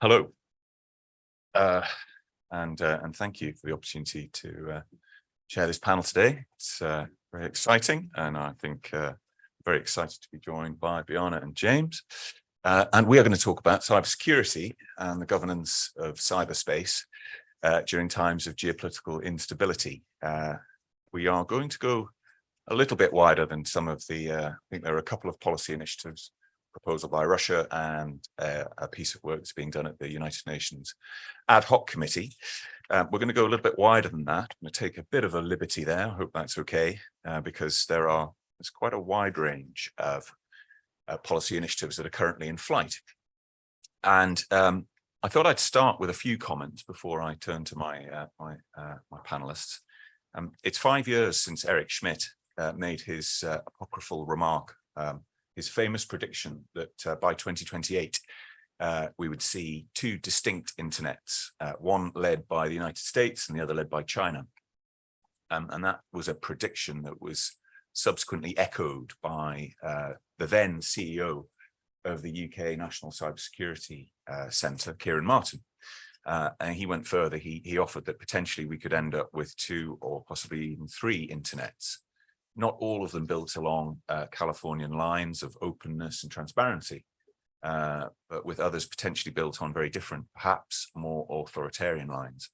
Hello, and thank you for the opportunity to chair this panel today. It's very exciting, and I think very excited to be joined by Bojana and James. And we are going to talk about cybersecurity and the governance of cyberspace during times of geopolitical instability. We are going to go a little bit wider than some of the, I think there are a couple of policy initiatives proposal by Russia and a piece of work that's being done at the United Nations ad hoc committee. We're going to go a little bit wider than that. I'm going to take a bit of a liberty there. I hope that's okay, because there's quite a wide range of policy initiatives that are currently in flight. And I thought I'd start with a few comments before I turn to my panelists. It's 5 years since Eric Schmidt made his apocryphal remark, his famous prediction that by 2028, we would see two distinct internets, one led by the United States and the other led by China. And that was a prediction that was subsequently echoed by the then CEO of the UK National Cybersecurity Centre, Kieran Martin. And he went further. He offered that potentially we could end up with two or possibly even three internets, not all of them built along Californian lines of openness and transparency, but with others potentially built on very different, perhaps more authoritarian lines.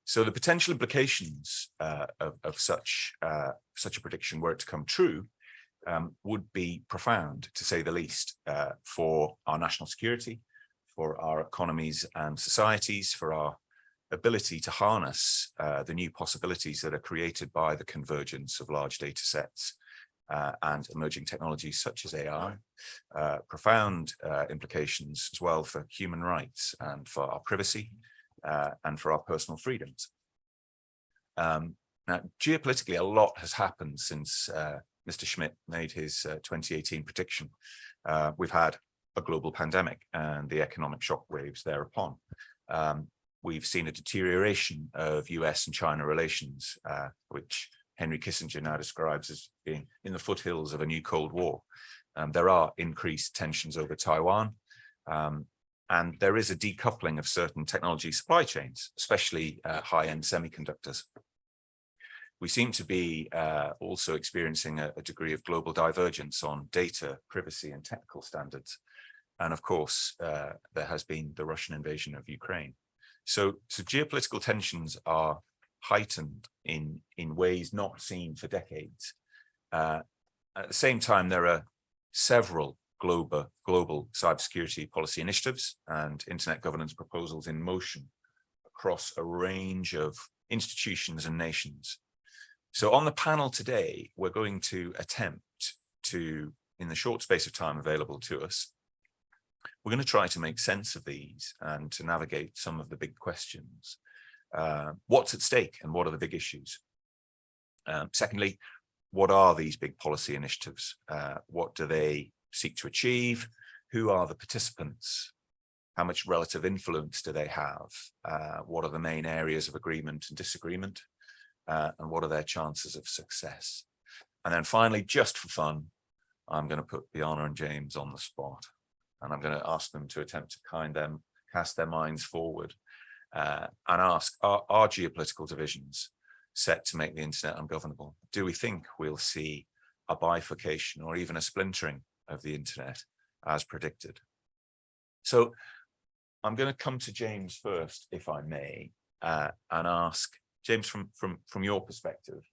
So the potential implications of such a prediction, were it to come true, would be profound, to say the least, for our national security, for our economies and societies, for our ability to harness the new possibilities that are created by the convergence of large data sets and emerging technologies such as AI, profound implications as well for human rights and for our privacy and for our personal freedoms. Now, geopolitically, a lot has happened since Mr. Schmidt made his 2018 prediction. We've had a global pandemic and the economic shockwaves thereupon. We've seen a deterioration of US and China relations, which Henry Kissinger now describes as being in the foothills of a new Cold War. There are increased tensions over Taiwan, and there is a decoupling of certain technology supply chains, especially high-end semiconductors. We seem to be also experiencing a degree of global divergence on data, privacy, and technical standards. And of course, there has been the Russian invasion of Ukraine. So geopolitical tensions are heightened in ways not seen for decades. At the same time, there are several global cybersecurity policy initiatives and internet governance proposals in motion across a range of institutions and nations. So on the panel today, we're going to attempt to, in the short space of time available to us, we're going to try to make sense of these and to navigate some of the big questions. What's at stake and what are the big issues? Secondly, what are these big policy initiatives? What do they seek to achieve? Who are the participants? How much relative influence do they have? What are the main areas of agreement and disagreement? And what are their chances of success? And then finally, just for fun, I'm going to put Bojana and James on the spot. And I'm going to ask them to attempt to cast their minds forward and ask, are geopolitical divisions set to make the internet ungovernable? Do we think we'll see a bifurcation or even a splintering of the internet as predicted? So I'm going to come to James first, if I may, and ask, James, from your perspective,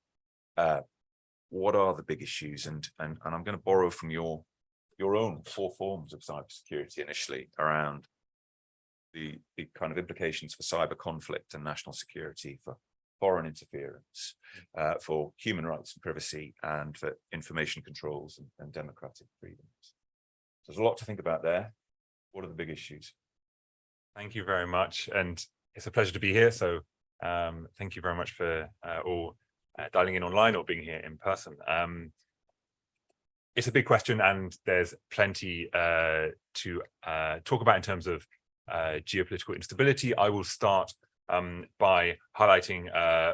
what are the big issues? And I'm going to borrow from your own 4 forms of cybersecurity initially around the kind of implications for cyber conflict and national security, for foreign interference, for human rights and privacy, and for information controls and democratic freedoms. So there's a lot to think about there. What are the big issues? Thank you very much. And it's a pleasure to be here. So thank you very much for all dialing in online or being here in person. It's a big question, and there's plenty to talk about in terms of geopolitical instability. I will start by highlighting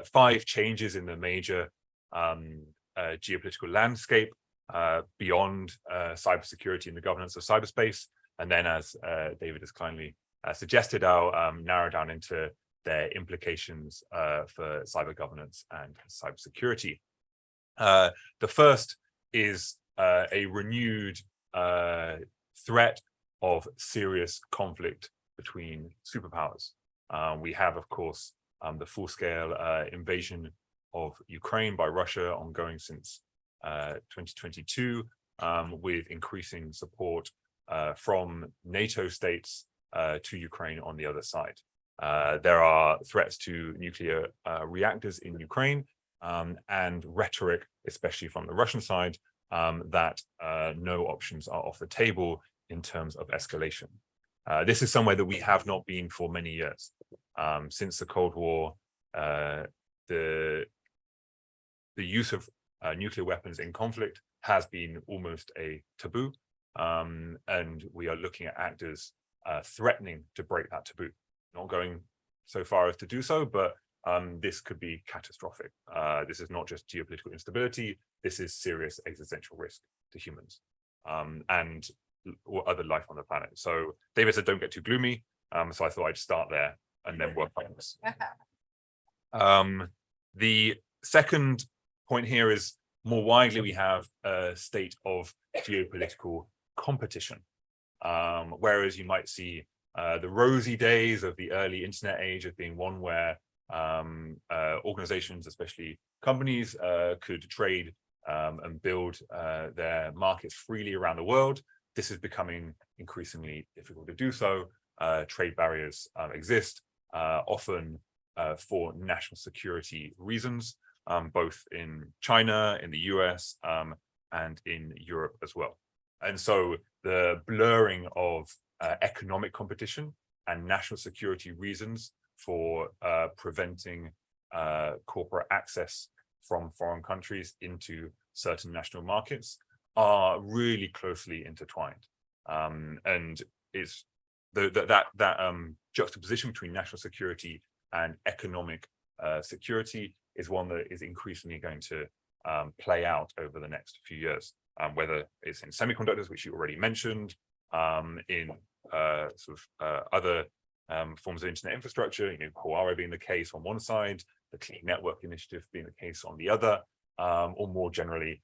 5 changes in the major geopolitical landscape beyond cybersecurity and the governance of cyberspace, And then, as David has kindly suggested, I'll narrow down into their implications for cyber governance and cybersecurity. The first is a renewed threat of serious conflict between superpowers. We have, of course, the full-scale invasion of Ukraine by Russia ongoing since 2022, with increasing support from NATO states to Ukraine on the other side. There are threats to nuclear reactors in Ukraine, and rhetoric, especially from the Russian side, that no options are off the table in terms of escalation. This is somewhere that we have not been for many years. Since the Cold War, the use of nuclear weapons in conflict has been almost a taboo, and we are looking at actors threatening to break that taboo. Not going so far as to do so, but this could be catastrophic. This is not just geopolitical instability, this is serious existential risk to humans and other life on the planet. So David said don't get too gloomy, so I thought I'd start there and then work on this. The second point here is, more widely, we have a state of geopolitical competition. Whereas you might see the rosy days of the early internet age as being one where organizations, especially companies, could trade and build their markets freely around the world. This is becoming increasingly difficult to do so. Trade barriers exist, often for national security reasons, both in China, in the US, and in Europe as well. And so the blurring of economic competition and national security reasons for preventing corporate access from foreign countries into certain national markets are really closely intertwined. And it's that juxtaposition between national security and economic security is one that is increasingly going to play out over the next few years, whether it's in semiconductors, which you already mentioned, in other forms of internet infrastructure, Huawei being the case on one side, the Clean Network Initiative being the case on the other, or more generally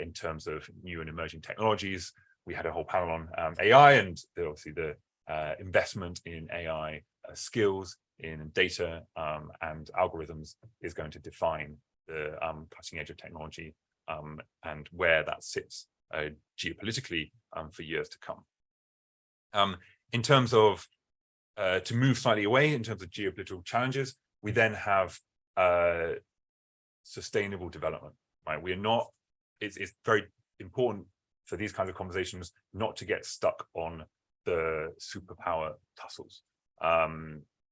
in terms of new and emerging technologies. We had a whole panel on AI, and obviously the investment in AI skills in data and algorithms is going to define the cutting edge of technology and where that sits geopolitically for years to come. In terms of, to move slightly away in terms of geopolitical challenges, we then have sustainable development, right? We are not, it's very important for these kinds of conversations not to get stuck on the superpower tussles.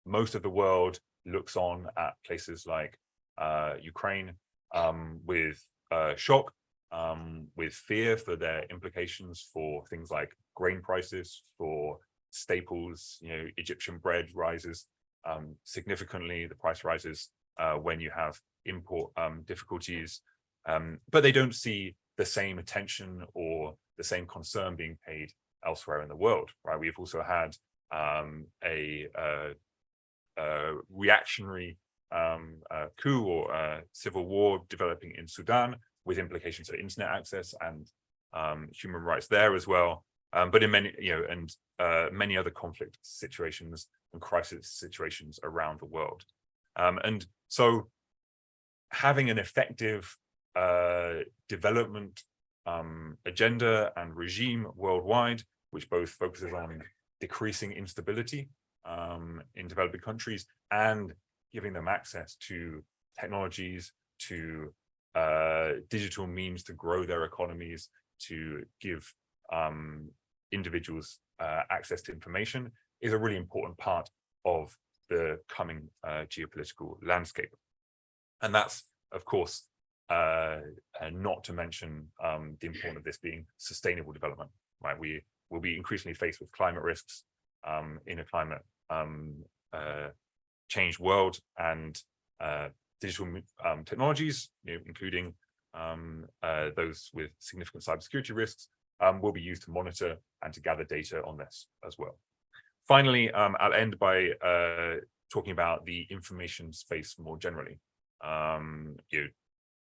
Most of the world looks on at places like Ukraine with shock, with fear for their implications for things like grain prices, for staples. Egyptian bread rises significantly, the price rises when you have import difficulties, but they don't see the same attention or the same concern being paid elsewhere in the world, right? We've also had a reactionary coup or civil war developing in Sudan, with implications for internet access and human rights there as well. But in many, many other conflict situations and crisis situations around the world. And so having an effective development agenda and regime worldwide, which both focuses on decreasing instability in developing countries and giving them access to technologies, to digital means to grow their economies, to give individuals access to information, is a really important part of the coming geopolitical landscape. And that's, of course, not to mention the importance of this being sustainable development, right? We will be increasingly faced with climate risks in a climate changed world, and digital technologies, including those with significant cybersecurity risks, will be used to monitor and to gather data on this as well. Finally, I'll end by talking about the information space more generally.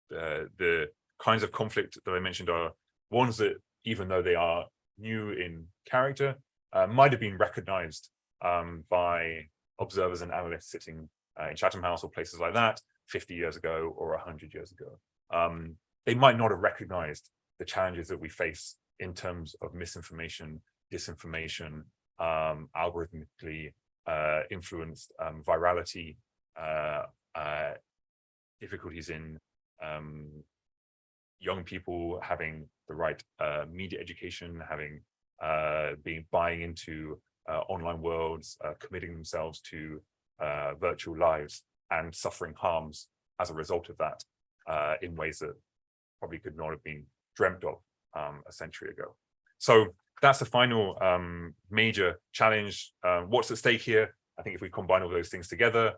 The kinds of conflict that I mentioned are ones that, even though they are new in character, might have been recognized by observers and analysts sitting in Chatham House or places like that 50 years ago or 100 years ago. They might not have recognized the challenges that we face in terms of misinformation, disinformation, algorithmically influenced virality, difficulties in young people having the right media education, having buying into online worlds, committing themselves to virtual lives and suffering harms as a result of that in ways that probably could not have been dreamt of a century ago. So that's the final major challenge. What's at stake here? I think if we combine all those things together,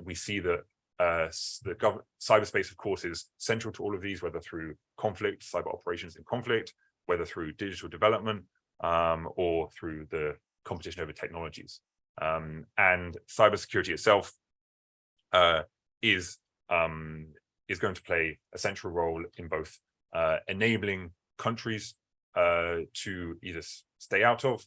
we see that cyberspace, of course, is central to all of these, whether through conflict, cyber operations in conflict, whether through digital development, or through the competition over technologies. And cybersecurity itself is going to play a central role in both enabling countries to either stay out of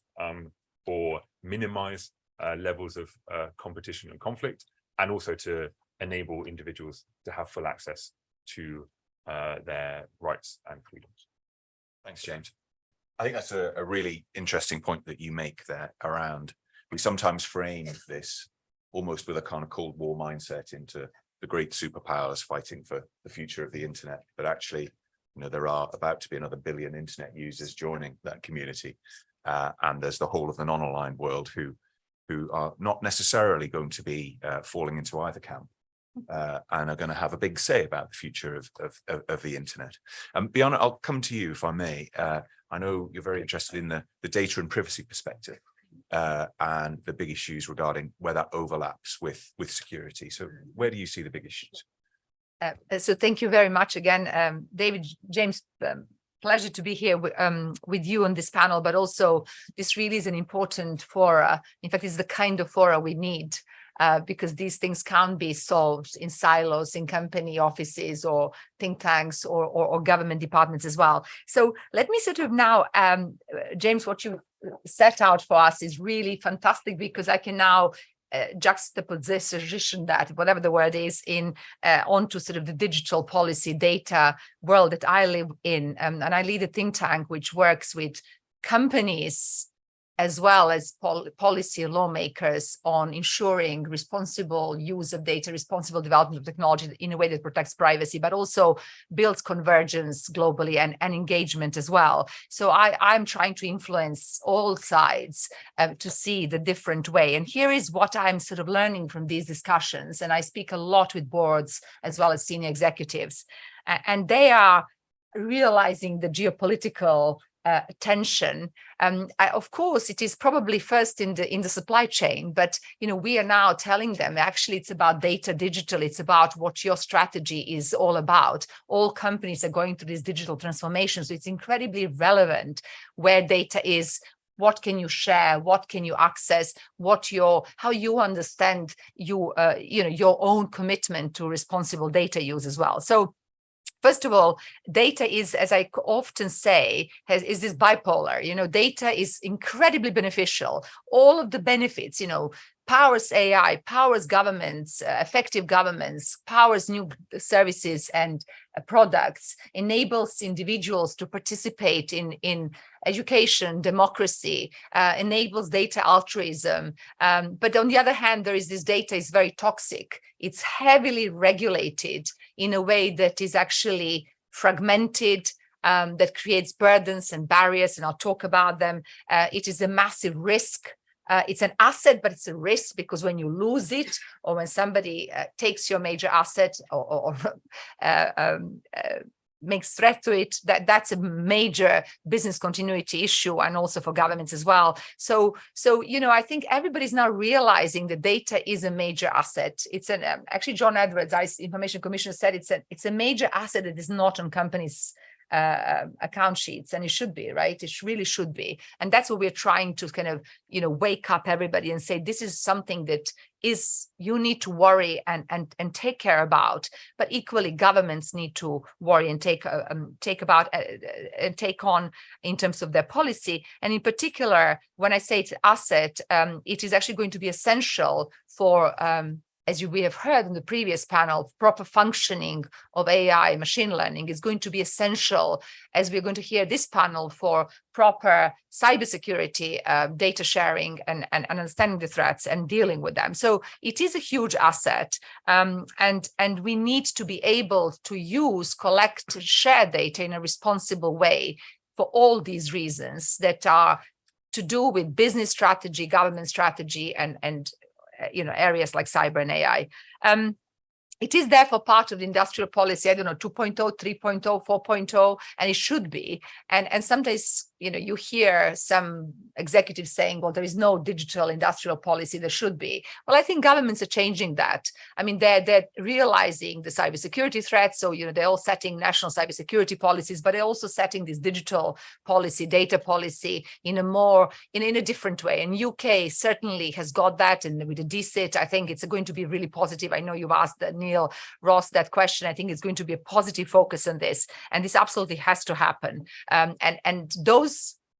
or minimize levels of competition and conflict, and also to enable individuals to have full access to their rights and freedoms. Thanks, James. I think that's a really interesting point that you make there around, we sometimes frame this almost with a kind of Cold War mindset into the great superpowers fighting for the future of the internet. But actually, there are about to be another 1 billion internet users joining that community. And there's the whole of the non-aligned world who are not necessarily going to be falling into either camp. And are going to have a big say about the future of the internet. Bojana, I'll come to you if I may. I know you're very interested in the data and privacy perspective and the big issues regarding where that overlaps with security. So where do you see the big issues? So thank you very much again, David, James. Pleasure to be here with you on this panel, but also this really is an important fora. In fact, it's the kind of fora we need. Because these things can't be solved in silos in company offices or think tanks or government departments as well. So let me sort of now, James, what you set out for us is really fantastic, because I can now juxtaposition that, whatever the word is, in onto sort of the digital policy data world that I live in. And I lead a think tank which works with companies as well as policy lawmakers on ensuring responsible use of data, responsible development of technology in a way that protects privacy, but also builds convergence globally and engagement as well. So I'm trying to influence all sides to see the different way. And here is what I'm sort of learning from these discussions. And I speak a lot with boards as well as senior executives. And they are realizing the geopolitical tension. Of course, it is probably first in the supply chain, but we are now telling them actually it's about data digital. It's about what your strategy is all about. All companies are going through this digital transformation, so it's incredibly relevant where data is. What can you share? What can you access? How you understand your own commitment to responsible data use as well. So first of all, data is, as I often say, is this bipolar. Data is incredibly beneficial. All of the benefits, powers AI, powers governments, effective governments, powers new services and products, enables individuals to participate in education, democracy, enables data altruism. But on the other hand, there is this data is very toxic. It's heavily regulated in a way that is actually fragmented, that creates burdens and barriers, and I'll talk about them. It is a massive risk. It's an asset, but it's a risk, because when you lose it, or when somebody takes your major asset or makes threat to it, that's a major business continuity issue, and also for governments as well. So I think everybody's now realizing that data is a major asset. It's actually John Edwards, our Information Commissioner, said it's a major asset that is not on companies' account sheets, and it should be, right? It really should be. And that's what we're trying to kind of, wake up everybody and say, this is something that you need to worry and take care about, but equally governments need to worry and take on in terms of their policy. And in particular, when I say it's asset, it is actually going to be essential for, as we have heard in the previous panel, proper functioning of AI, machine learning is going to be essential, as we're going to hear this panel, for proper cybersecurity, data sharing, and understanding the threats and dealing with them. So it is a huge asset, and we need to be able to use, collect, share data in a responsible way for all these reasons that are to do with business strategy, government strategy, and areas like cyber and AI. It is therefore part of the industrial policy, 2.0, 3.0, 4.0, and it should be. And sometimes, you hear some executives saying, well, there is no digital industrial policy, there should be. Well, I think governments are changing that. I mean, they're realizing the cybersecurity threats. So, they're all setting national cybersecurity policies, but they're also setting this digital policy, data policy in a different way. And UK certainly has got that. And with the DCIT, I think it's going to be really positive. I know you've asked Neil Ross that question. I think it's going to be a positive focus on this. And this absolutely has to happen. And those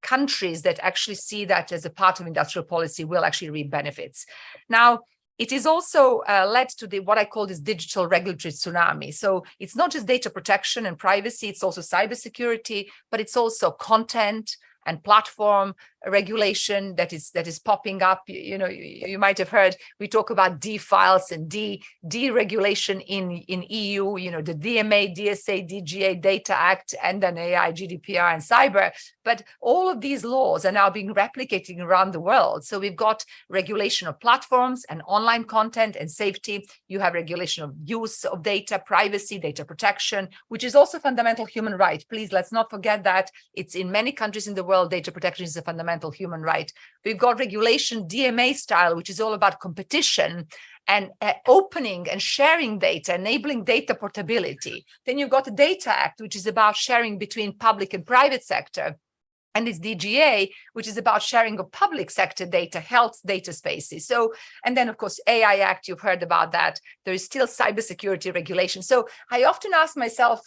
countries that actually see that as a part of industrial policy will actually reap benefits. Now, it is also led to what I call this digital regulatory tsunami. So it's not just data protection and privacy, it's also cybersecurity, but it's also content and platform regulation that is popping up. You might have heard we talk about D-files and deregulation in EU, the DMA, DSA, DGA, Data Act, and then AI, GDPR, and cyber. But all of these laws are now being replicated around the world. So we've got regulation of platforms and online content and safety. You have regulation of use of data, privacy, data protection, which is also a fundamental human right. Please, let's not forget that. It's in many countries in the world, data protection is a fundamental human right. We've got regulation DMA style, which is all about competition and opening and sharing data, enabling data portability. Then you've got the Data Act, which is about sharing between public and private sector. And it's DGA, which is about sharing of public sector data, health data spaces. So, and then of course, AI Act, you've heard about that. There is still cybersecurity regulation. So I often ask myself,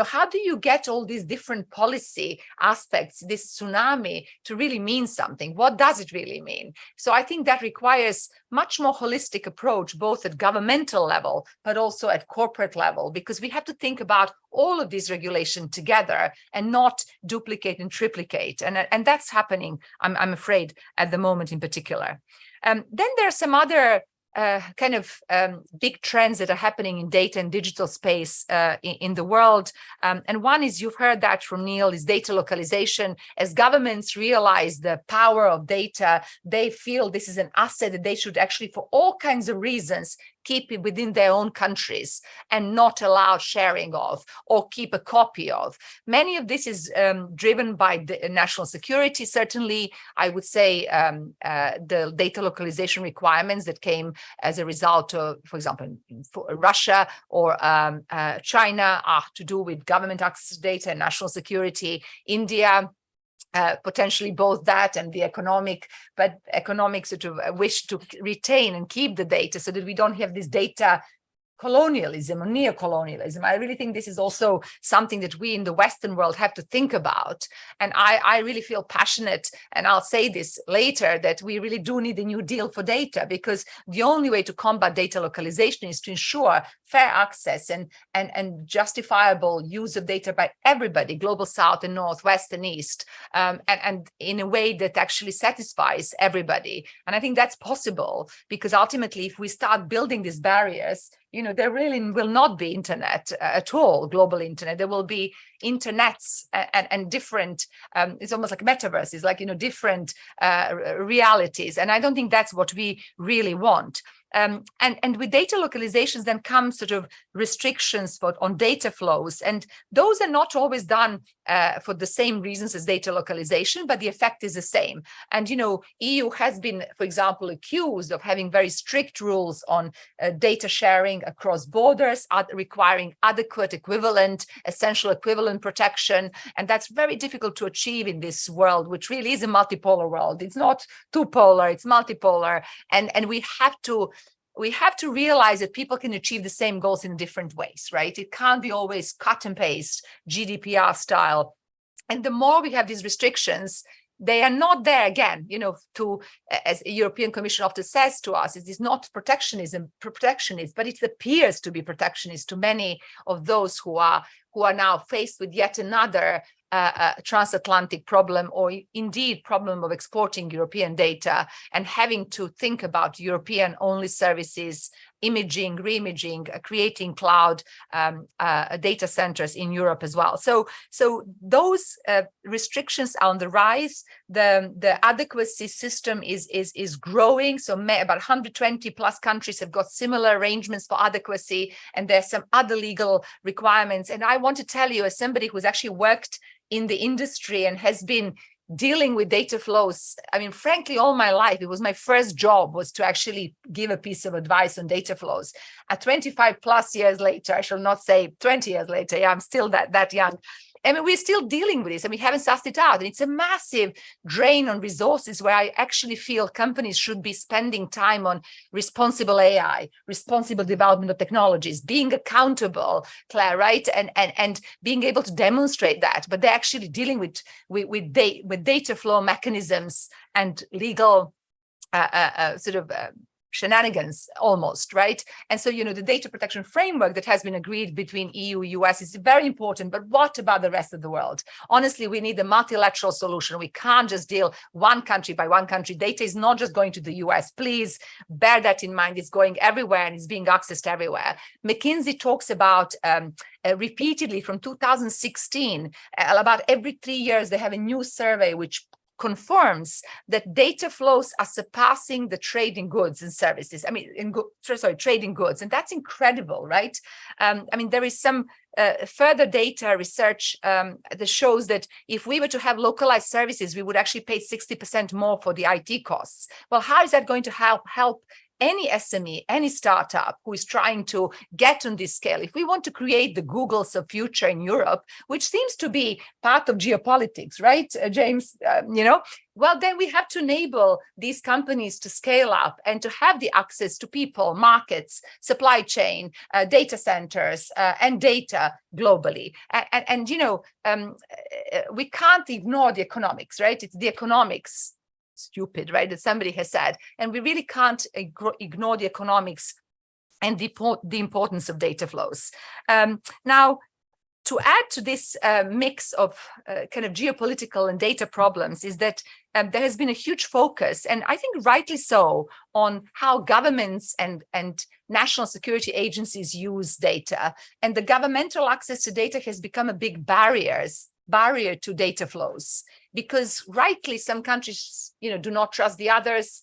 how do you get all these different policy aspects, this tsunami, to really mean something? What does it really mean? So I think that requires much more holistic approach, both at governmental level, but also at corporate level, because we have to think about all of these regulation together and not duplicate and triplicate. And that's happening, I'm afraid, at the moment in particular. Then there are some other big trends that are happening in data and digital space in the world. And one is, you've heard that from Neil, is data localization. As governments realize the power of data, they feel this is an asset that they should actually, for all kinds of reasons, keep it within their own countries and not allow sharing of or keep a copy of. Many of this is driven by the national security. Certainly, I would say the data localization requirements that came as a result of, for example, Russia or China are to do with government access to data and national security. India, potentially both that and the economic sort of wish to retain and keep the data so that we don't have this data colonialism or neo-colonialism. I really think this is also something that we in the Western world have to think about. And I really feel passionate, and I'll say this later, that we really do need a new deal for data, because the only way to combat data localization is to ensure fair access and justifiable use of data by everybody, global South and North, West and East, and in a way that actually satisfies everybody. And I think that's possible, because ultimately, if we start building these barriers, there really will not be internet at all, global internet. There will be internets and different, it's almost like metaverses, like, different realities. And I don't think that's what we really want. And with data localizations then come sort of restrictions on data flows. And those are not always done for the same reasons as data localization, but the effect is the same. And, EU has been, for example, accused of having very strict rules on data sharing across borders, requiring adequate, essential equivalent equivalent protection. And that's very difficult to achieve in this world, which really is a multipolar world. It's not two-polar, it's multipolar. And we have to realize that people can achieve the same goals in different ways, right? It can't be always cut and paste, GDPR style. And the more we have these restrictions, they are not there again, to, as the European Commission often says to us, it is not protectionist, but it appears to be protectionist to many of those who are now faced with yet another transatlantic problem, or indeed problem of exporting European data and having to think about European only services, imaging, re-imaging, creating cloud data centers in Europe as well. So those restrictions are on the rise. The adequacy system is growing. So about 120 plus countries have got similar arrangements for adequacy, and there's some other legal requirements. And I want to tell you, as somebody who's actually worked in the industry and has been dealing with data flows, I mean, frankly, all my life, it was my first job was to actually give a piece of advice on data flows. At 25 plus years later, I shall not say 20 years later, yeah, I'm still that young. I mean, we're still dealing with this and we haven't sussed it out. And it's a massive drain on resources where I actually feel companies should be spending time on responsible AI, responsible development of technologies, being accountable, Claire, right? And being able to demonstrate that. But they're actually dealing with data flow mechanisms and legal shenanigans almost, right? And so, the data protection framework that has been agreed between EU, US is very important, but what about the rest of the world? Honestly, we need a multilateral solution. We can't just deal one country by one country. Data is not just going to the US. Please bear that in mind. It's going everywhere and it's being accessed everywhere. McKinsey talks about repeatedly from 2016, about every 3 years, they have a new survey which confirms that data flows are surpassing the trade in goods and services. I mean, trade in goods. And that's incredible, right? There is some further data research that shows that if we were to have localized services, we would actually pay 60% more for the IT costs. Well, how is that going to help any SME, any startup who is trying to get on this scale? If we want to create the Googles of future in Europe, which seems to be part of geopolitics, right, James? Well, then we have to enable these companies to scale up and to have the access to people, markets, supply chain, data centers, and data globally. We can't ignore the economics, right? It's the economics. Stupid, right? That somebody has said, and we really can't ignore the economics and the importance of data flows. Now, to add to this mix of kind of geopolitical and data problems is that there has been a huge focus, and I think rightly so, on how governments and national security agencies use data. And the governmental access to data has become a big barrier to data flows, because rightly some countries do not trust the others.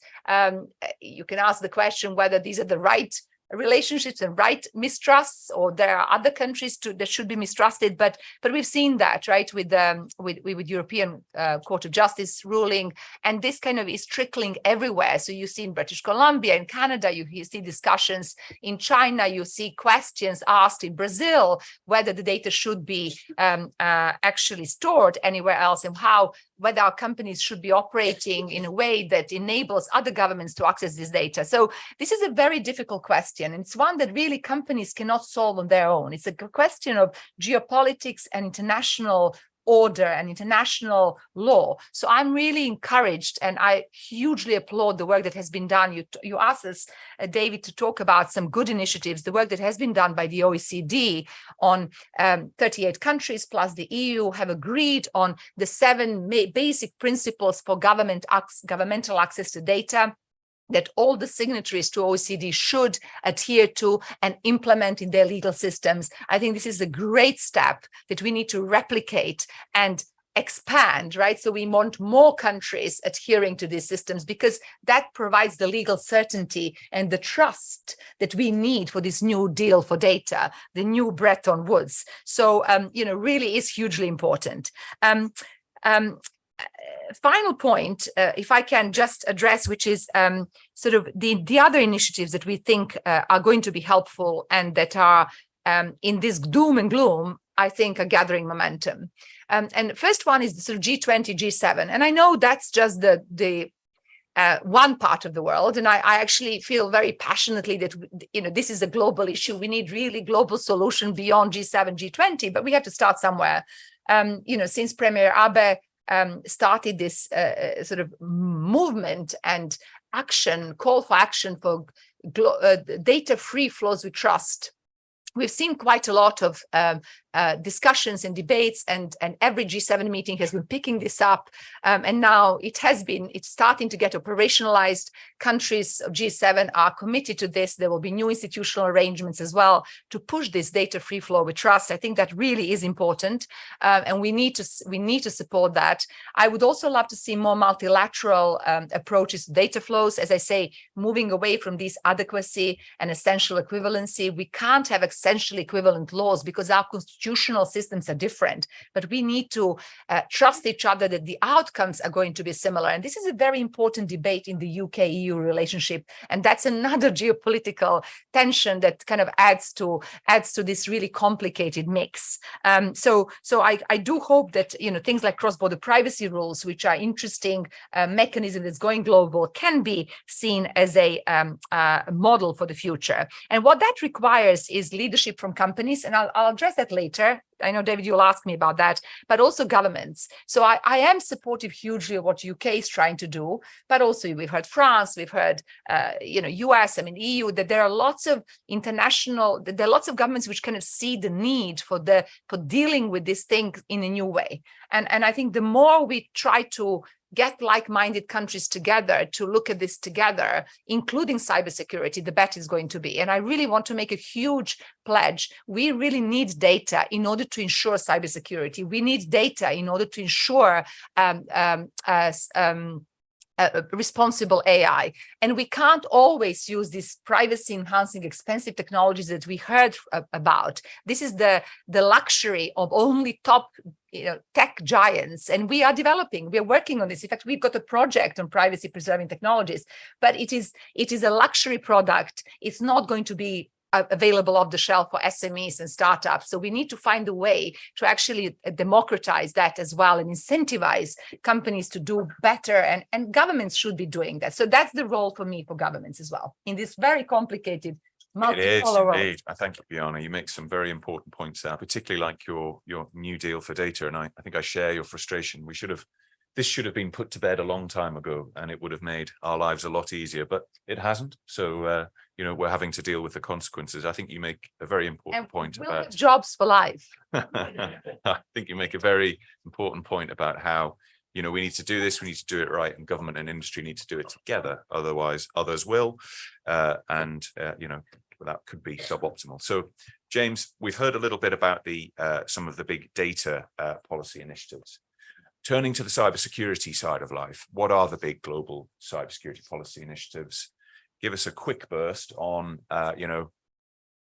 You can ask the question whether these are the right relationships and right mistrusts, or there are other countries that should be mistrusted. But we've seen that, right, with European Court of Justice ruling, and this kind of is trickling everywhere. So you see in British Columbia, in Canada, you see discussions in China, you see questions asked in Brazil whether the data should be actually stored anywhere else, and whether our companies should be operating in a way that enables other governments to access this data. So this is a very difficult question. And it's one that really companies cannot solve on their own. It's a question of geopolitics and international order and international law. So I'm really encouraged, and I hugely applaud the work that has been done. You asked us, David, to talk about some good initiatives, the work that has been done by the OECD on 38 countries plus the EU have agreed on the 7 basic principles for governmental access to data that all the signatories to OECD should adhere to and implement in their legal systems. I think this is a great step that we need to replicate and expand, right? So we want more countries adhering to these systems, because that provides the legal certainty and the trust that we need for this new deal for data, the new Bretton Woods. So, really is hugely important. Final point, if I can just address, which is sort of the other initiatives that we think are going to be helpful and that are in this doom and gloom, I think, are gathering momentum. And the first one is the sort of G20, G7. And I know that's just the one part of the world. And I actually feel very passionately that, this is a global issue. We need really global solution beyond G7, G20, but we have to start somewhere. Since Premier Abe started this sort of movement and call for action for data-free flows with trust, we've seen quite a lot of discussions and debates, and every G7 meeting has been picking this up. And now it's starting to get operationalized. Countries of G7 are committed to this. There will be new institutional arrangements as well to push this data-free flow with trust. I think that really is important, and we need to support that. I would also love to see more multilateral approaches to data flows. As I say, moving away from these adequacy and essential equivalency. We can't have essentially equivalent laws because our constitutional systems are different, but we need to trust each other that the outcomes are going to be similar. And this is a very important debate in the UK-EU relationship. And that's another geopolitical tension that kind of adds to this really complicated mix. So I do hope that, things like cross-border privacy rules, which are interesting mechanism that's going global, can be seen as a model for the future. And what that requires is leadership from companies, and I'll address that later. I know, David, you'll ask me about that, but also governments. So I am supportive hugely of what UK is trying to do, but also we've heard France, we've heard, US, EU, that there are lots of governments which kind of see the need for dealing with this thing in a new way. And I think the more we try to get like-minded countries together to look at this together, including cybersecurity, the better is going to be. And I really want to make a huge pledge. We really need data in order to ensure cybersecurity. We need data in order to ensure responsible AI. And we can't always use these privacy enhancing expensive technologies that we heard about. This is the luxury of only top tech giants, and we are working on this. In fact, we've got a project on privacy preserving technologies, but it is a luxury product. It's not going to be available off the shelf for SMEs and startups. So we need to find a way to actually democratize that as well and incentivize companies to do better, and governments should be doing that. So that's the role for me for governments as well in this very complicated multipolar world. Indeed. I thank you, Bojana. You make some very important points there, particularly like your new deal for data. And I think I share your frustration. This should have been put to bed a long time ago, and it would have made our lives a lot easier, but it hasn't. So, we're having to deal with the consequences. I think you make a very important point we'll about have jobs for life. I think you make a very important point about how, we need to do this, we need to do it right, and government and industry need to do it together. Otherwise, others will, that could be suboptimal. So, James, we've heard a little bit about some of the big data policy initiatives. Turning to the cybersecurity side of life, what are the big global cybersecurity policy initiatives? Give us a quick burst on,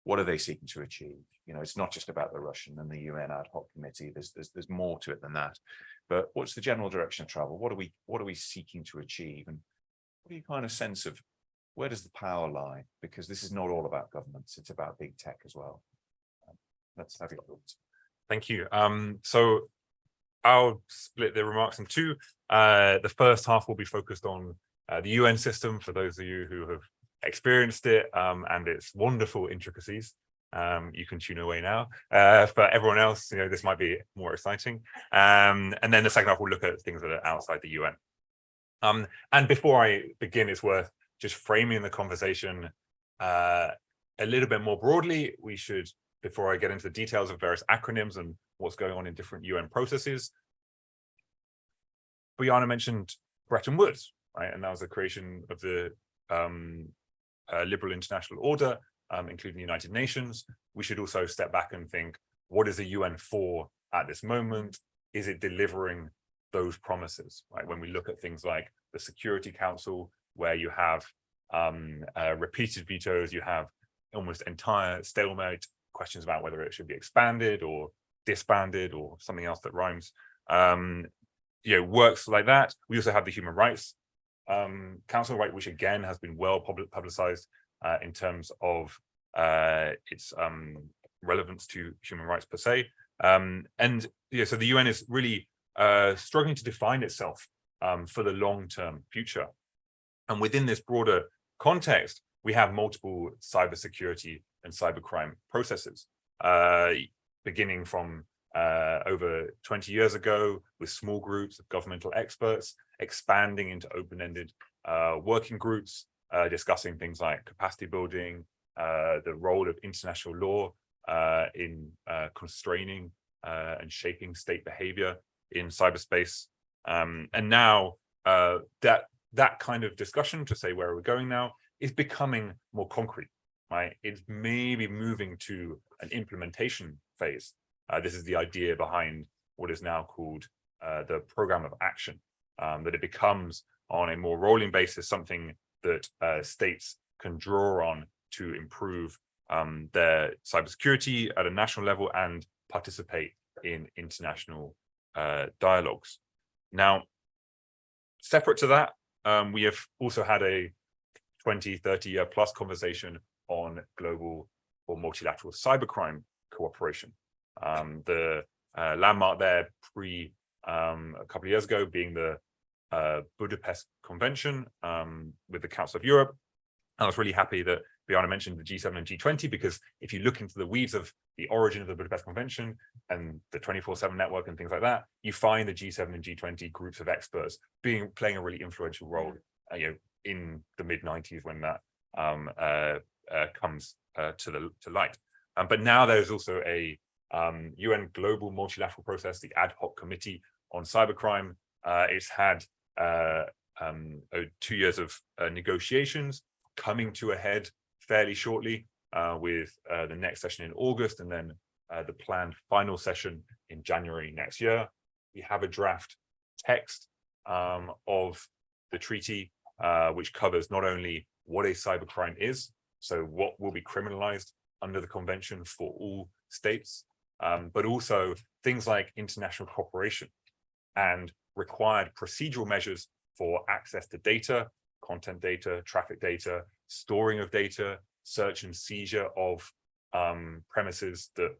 what are they seeking to achieve? It's not just about the Russian and the UN ad hoc committee. There's more to it than that. But what's the general direction of travel? What are we seeking to achieve? And what do you kind of sense of where does the power lie? Because this is not all about governments; it's about big tech as well. Let's have your thoughts. Thank you. So I'll split the remarks in two. The first half will be focused on the UN system for those of you who have experienced it and its wonderful intricacies. You can tune away now. For everyone else, this might be more exciting. And then the second half will look at things that are outside the UN. And before I begin, it's worth just framing the conversation a little bit more broadly. We should, before I get into the details of various acronyms and what's going on in different UN processes, Bojana mentioned Bretton Woods, right? And that was the creation of the liberal international order, including the United Nations. We should also step back and think, what is the UN for at this moment? Is it delivering those promises, right? When we look at things like the Security Council, where you have repeated vetoes, you have almost entire stalemate, questions about whether it should be expanded or disbanded or something else that rhymes, works like that. We also have the Human Rights Council, right, which again has been well publicized in terms of its relevance to human rights per se. And yeah, so the UN is really struggling to define itself for the long-term future. And within this broader context, we have multiple cybersecurity and cybercrime processes, beginning from over 20 years ago with small groups of governmental experts, expanding into open-ended working groups, discussing things like capacity building, the role of international law in constraining and shaping state behavior in cyberspace. And now that kind of discussion, to say where we're going now, is becoming more concrete, right? It's maybe moving to an implementation phase. This is the idea behind what is now called the program of action, that it becomes on a more rolling basis something that states can draw on to improve their cybersecurity at a national level and participate in international dialogues. Now, separate to that, we have also had a 20, 30 year plus conversation on global or multilateral cybercrime cooperation. The landmark there a couple of years ago being the Budapest Convention with the Council of Europe. I was really happy that Bojana mentioned the G7 and G20, because if you look into the weeds of the origin of the Budapest Convention and the 24/7 network and things like that, you find the G7 and G20 groups of experts playing a really influential role, in the mid-90s when that comes to light. But now there's also a UN global multilateral process, the ad hoc committee on cybercrime. It's had 2 years of negotiations coming to a head fairly shortly, with the next session in August, and then the planned final session in January next year. We have a draft text of the treaty, which covers not only what a cybercrime is, so what will be criminalized under the convention for all states, but also things like international cooperation and required procedural measures for access to data, content data, traffic data, storing of data, search and seizure of premises that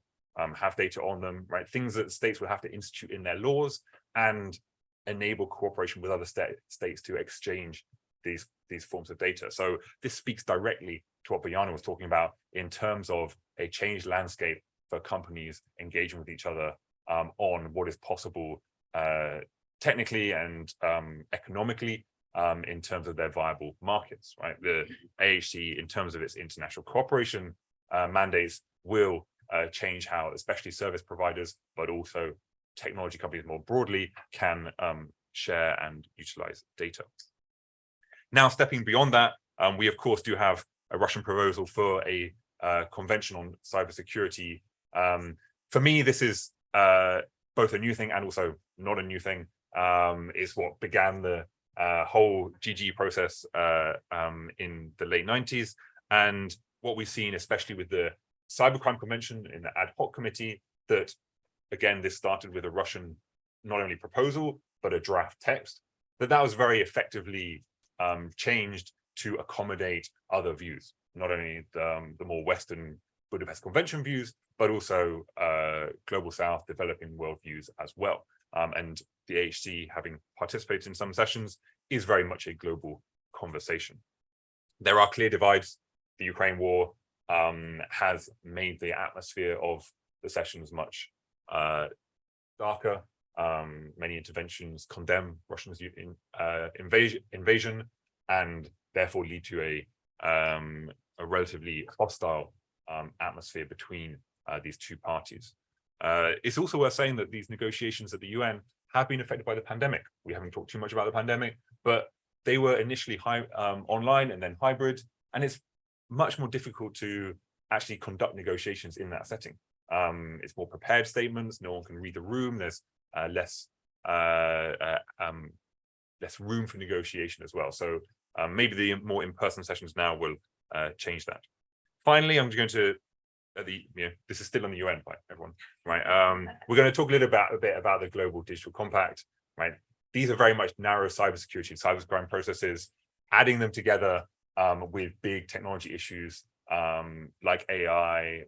have data on them, right? Things that states will have to institute in their laws and enable cooperation with other states to exchange these forms of data. So this speaks directly to what Bojana was talking about in terms of a changed landscape for companies engaging with each other on what is possible technically and economically in terms of their viable markets, right? The AHC, in terms of its international cooperation mandates, will change how especially service providers, but also technology companies more broadly, can share and utilize data. Now, stepping beyond that, we of course do have a Russian proposal for a convention on cybersecurity. For me, this is both a new thing and also not a new thing. It's what began the whole GG process in the late 90s. And what we've seen, especially with the Cybercrime Convention in the ad hoc committee, that again, this started with a Russian not only proposal, but a draft text, that was very effectively changed to accommodate other views, not only the more Western Budapest Convention views, but also Global South, developing world views as well. And the AHC, having participated in some sessions, is very much a global conversation. There are clear divides. The Ukraine war has made the atmosphere of the sessions much darker. Many interventions condemn Russia's invasion and therefore lead to a relatively hostile atmosphere between these two parties. It's also worth saying that these negotiations at the UN have been affected by the pandemic. We haven't talked too much about the pandemic, but they were initially online and then hybrid, and it's much more difficult to actually conduct negotiations in that setting. It's more prepared statements, no one can read the room, there's less room for negotiation as well. So maybe the more in-person sessions now will change that. Finally, I'm going to, this is still on the UN, right, everyone, right? We're going to talk a bit about the Global Digital Compact, right? These are very much narrow cybersecurity and cybercrime processes, adding them together with big technology issues like AI,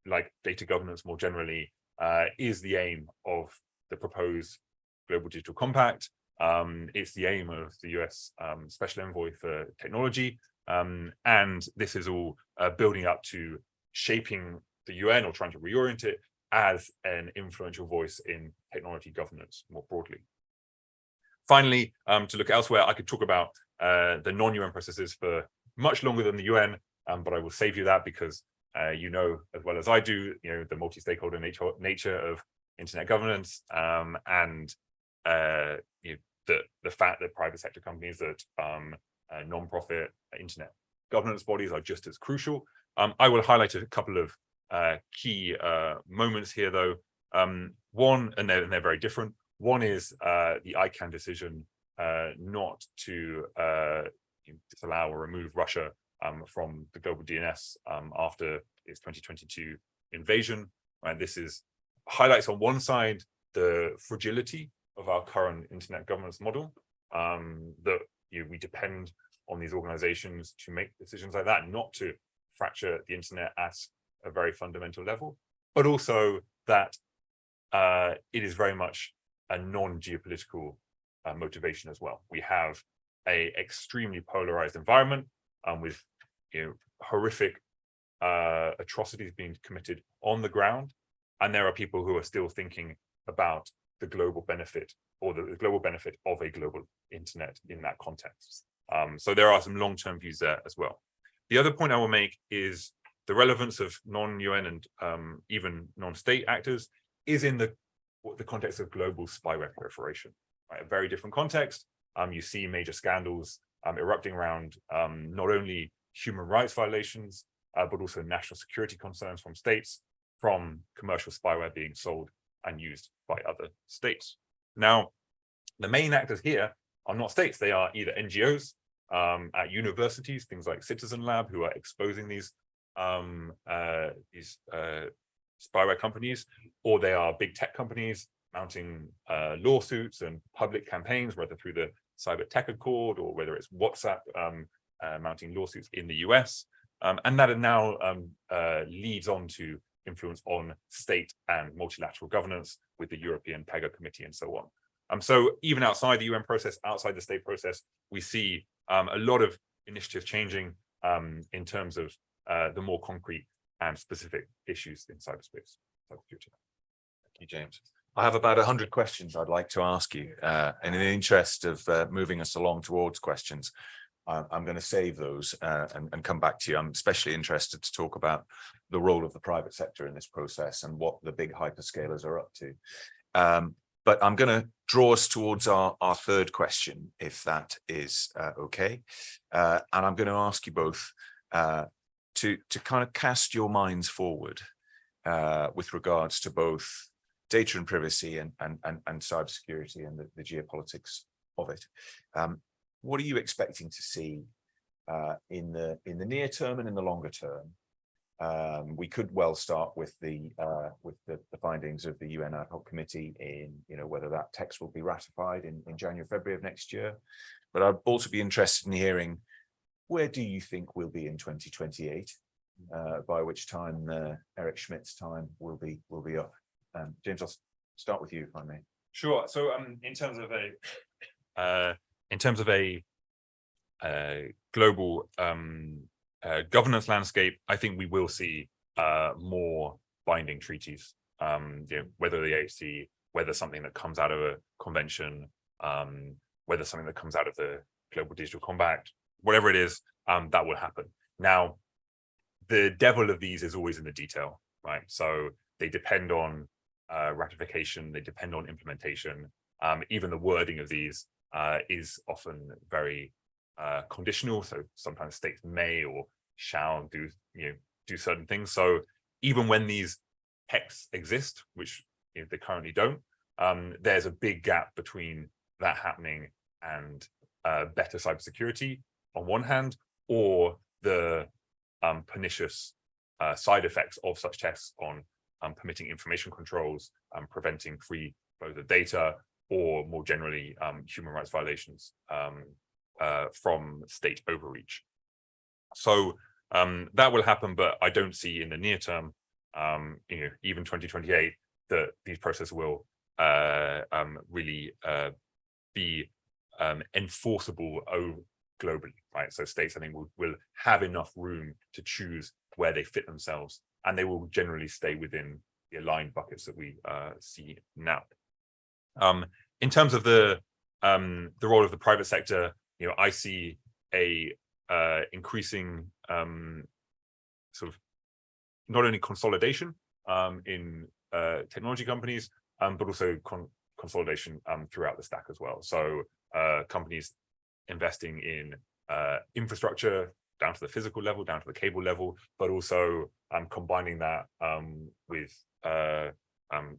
like data governance more generally, is the aim of the proposed Global Digital Compact. It's the aim of the US Special Envoy for Technology. And this is all building up to shaping the UN, or trying to reorient it as an influential voice in technology governance more broadly. Finally, to look elsewhere, I could talk about the non-UN processes for much longer than the UN, but I will save you that because you know as well as I do, the multi-stakeholder nature of internet governance, and the fact that private sector companies, that non-profit internet governance bodies are just as crucial. I will highlight a couple of key moments here, though. One, and they're very different. One is the ICANN decision not to disallow or remove Russia from the global DNS after its 2022 invasion. Right? This highlights on one side the fragility of our current internet governance model, that we depend on these organizations to make decisions like that, not to fracture the internet at a very fundamental level, but also that it is very much a non-geopolitical motivation as well. We have an extremely polarized environment with horrific atrocities being committed on the ground, and there are people who are still thinking about the global benefit, or the global benefit of a global internet in that context. So there are some long-term views there as well. The other point I will make is the relevance of non-UN and even non-state actors is in the context of global spyware proliferation. Right? A very different context. You see major scandals erupting around not only human rights violations, but also national security concerns from states, from commercial spyware being sold and used by other states. Now, the main actors here are not states. They are either NGOs at universities, things like Citizen Lab, who are exposing these spyware companies, or they are big tech companies mounting lawsuits and public campaigns, whether through the Cyber Tech Accord or whether it's WhatsApp mounting lawsuits in the US. And that now leads on to influence on state and multilateral governance with the European PEGA Committee and so on. So even outside the UN process, outside the state process, we see a lot of initiatives changing in terms of the more concrete and specific issues in cyberspace. Cybersecurity. Thank you, James. I have about 100 questions I'd like to ask you, and in the interest of moving us along towards questions, I'm going to save those and come back to you. I'm especially interested to talk about the role of the private sector in this process and what the big hyperscalers are up to. But I'm going to draw us towards our third question, if that is okay. And I'm going to ask you both to kind of cast your minds forward with regards to both data and privacy and cybersecurity and the geopolitics of it. What are you expecting to see in the near term and in the longer term? We could well start with the findings of the UN ad hoc committee in whether that text will be ratified in January, February of next year. But I'd also be interested in hearing, where do you think we'll be in 2028? By which time Eric Schmidt's time will be up. James, I'll start with you, if I may. Sure. So in terms of a global governance landscape, I think we will see more binding treaties, whether the AHC, whether something that comes out of a convention, whether something that comes out of the Global Digital Compact, whatever it is, that will happen. Now, the devil of these is always in the detail, right? So they depend on ratification, they depend on implementation. Even the wording of these is often very conditional. So sometimes states may or shall do certain things. So even when these texts exist, which they currently don't, there's a big gap between that happening and better cybersecurity on one hand, or the pernicious side effects of such tests on permitting information controls, preventing free flows of data, or more generally human rights violations from state overreach. So that will happen, but I don't see in the near term even 2028, that these processes will really be enforceable globally, right? So states, I think, will have enough room to choose where they fit themselves, and they will generally stay within the aligned buckets that we see now. In terms of the role of the private sector, I see a increasing sort of not only consolidation in technology companies, but also consolidation throughout the stack as well. So companies investing in infrastructure down to the physical level, down to the cable level, but also combining that with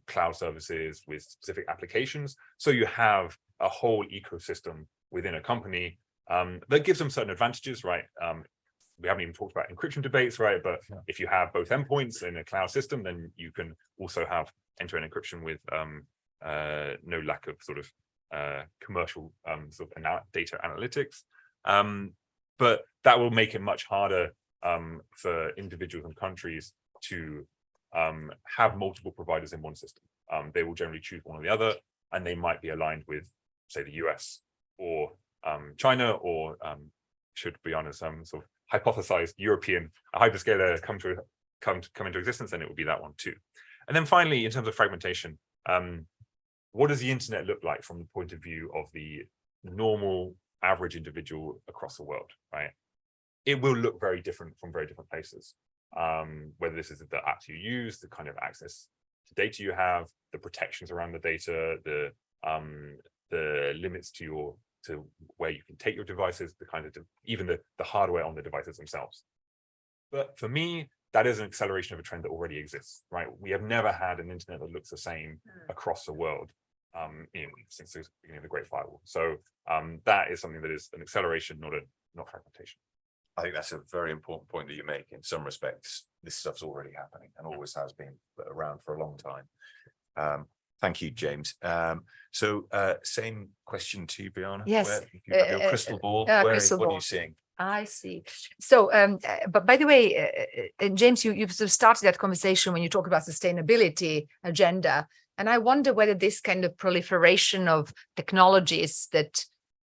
cloud services, with specific applications. So you have a whole ecosystem within a company that gives them certain advantages, right? We haven't even talked about encryption debates, right? But if you have both endpoints in a cloud system, then you can also have end-to-end encryption with no lack of sort of commercial sort of data analytics. But that will make it much harder for individuals and countries to have multiple providers in one system. They will generally choose one or the other, and they might be aligned with, say, the US or China, or should be on some sort of hypothesized European hyperscaler come into existence, and it will be that one too. And then finally, in terms of fragmentation, what does the internet look like from the point of view of the normal average individual across the world, right? It will look very different from very different places. Whether this is the apps you use, the kind of access to data you have, the protections around the data, the limits to where you can take your devices, the kind of even the hardware on the devices themselves. But for me, that is an acceleration of a trend that already exists, right? We have never had an internet that looks the same across the world since the beginning of the Great Firewall. So that is something that is an acceleration, not fragmentation. I think that's a very important point that you make. In some respects, this stuff's already happening and always has been around for a long time. Thank you, James. So same question to you, Bojana. Yes. If you have your crystal ball, what are you seeing? I see. So, but by the way, James, you've sort of started that conversation when you talk about sustainability agenda, and I wonder whether this kind of proliferation of technologies that